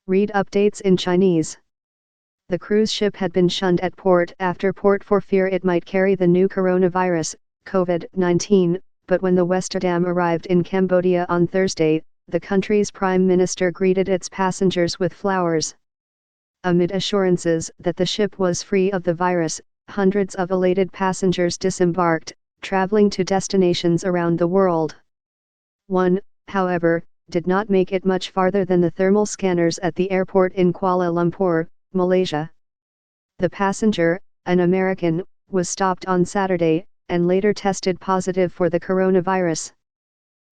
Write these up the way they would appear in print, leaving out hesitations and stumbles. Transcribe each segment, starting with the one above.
Read updates in Chinese. The cruise ship had been shunned at port after port for fear it might carry the new coronavirus, COVID-19, but when the Westerdam arrived in Cambodia on Thursday, the country's prime minister greeted its passengers with flowers. Amid assurances that the ship was free of the virus, hundreds of elated passengers disembarked, traveling to destinations around the world. One, however, did not make it much farther than the thermal scanners at the airport in Kuala Lumpur, Malaysia. The passenger, an American, was stopped on Saturday, and later tested positive for the coronavirus.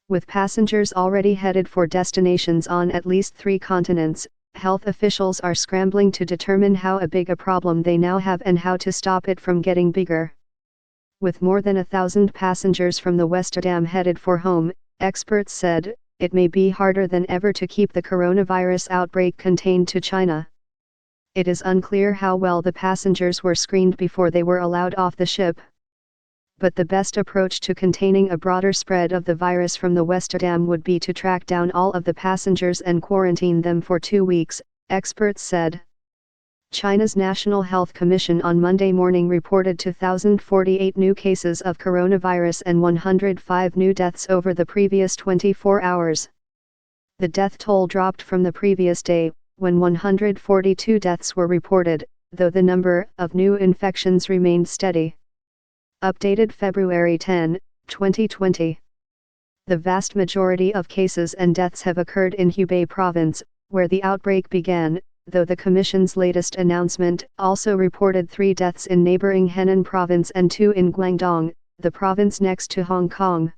With passengers already headed for destinations on at least 3 continents, health officials are scrambling to determine how big a problem they now have and how to stop it from getting bigger. With more than 1,000 passengers from the Westerdam headed for home, experts said, it may be harder than ever to keep the coronavirus outbreak contained to China. It is unclear how well the passengers were screened before they were allowed off the ship. But the best approach to containing a broader spread of the virus from the Westerdam would be to track down all of the passengers and quarantine them for 2 weeks, experts said. China's National Health Commission on Monday morning reported 2,048 new cases of coronavirus and 105 new deaths over the previous 24 hours. The death toll dropped from the previous day, when 142 deaths were reported, though the number of new infections remained steady. Updated February 10, 2020. The vast majority of cases and deaths have occurred in Hubei province, where the outbreak began, though the Commission's latest announcement also reported 3 deaths in neighboring Henan province and 2 in Guangdong, the province next to Hong Kong.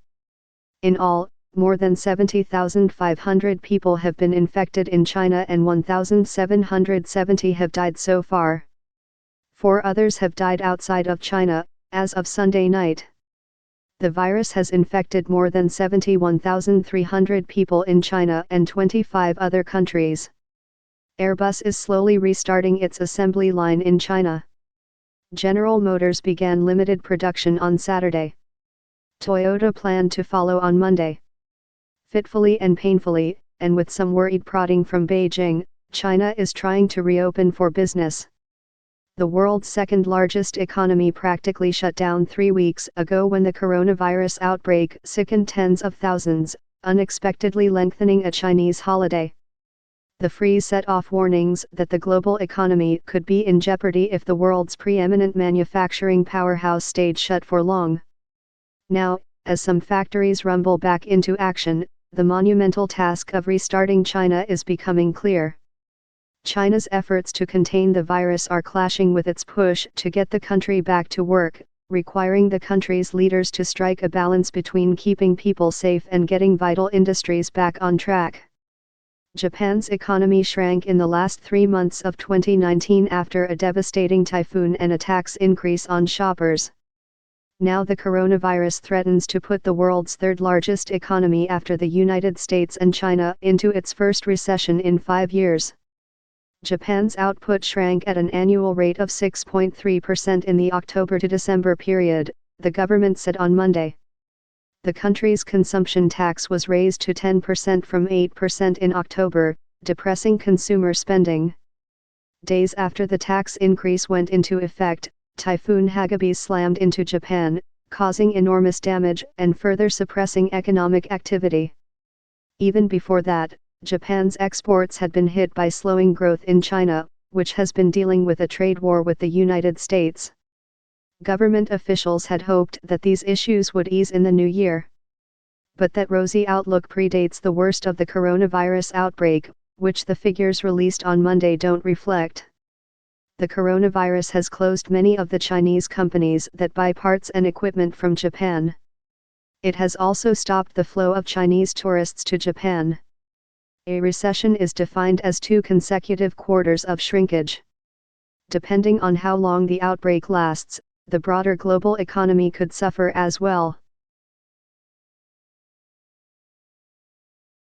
In all, more than 70,500 people have been infected in China and 1,770 have died so far. 4 others have died outside of China, as of Sunday night. The virus has infected more than 71,300 people in China and 25 other countries. Airbus is slowly restarting its assembly line in China. General Motors began limited production on Saturday. Toyota planned to follow on Monday. Fitfully and painfully, and with some worried prodding from Beijing, China is trying to reopen for business. The world's second-largest economy practically shut down 3 weeks ago when the coronavirus outbreak sickened tens of thousands, unexpectedly lengthening a Chinese holiday. The freeze set off warnings that the global economy could be in jeopardy if the world's preeminent manufacturing powerhouse stayed shut for long. Now, as some factories rumble back into action, the monumental task of restarting China is becoming clear. China's efforts to contain the virus are clashing with its push to get the country back to work, requiring the country's leaders to strike a balance between keeping people safe and getting vital industries back on track. Japan's economy shrank in the last 3 months of 2019 after a devastating typhoon and a tax increase on shoppers. Now the coronavirus threatens to put the world's third-largest economy after the United States and China into its first recession in 5 years. Japan's output shrank at an annual rate of 6.3% in the October to December period, the government said on Monday. The country's consumption tax was raised to 10% from 8% in October, depressing consumer spending. Days after the tax increase went into effect, Typhoon Hagibis slammed into Japan, causing enormous damage and further suppressing economic activity. Even before that, Japan's exports had been hit by slowing growth in China, which has been dealing with a trade war with the United States. Government officials had hoped that these issues would ease in the new year. But that rosy outlook predates the worst of the coronavirus outbreak, which the figures released on Monday don't reflect. The coronavirus has closed many of the Chinese companies that buy parts and equipment from Japan. It has also stopped the flow of Chinese tourists to Japan. A recession is defined as 2 consecutive quarters of shrinkage. Depending on how long the outbreak lasts, the broader global economy could suffer as well.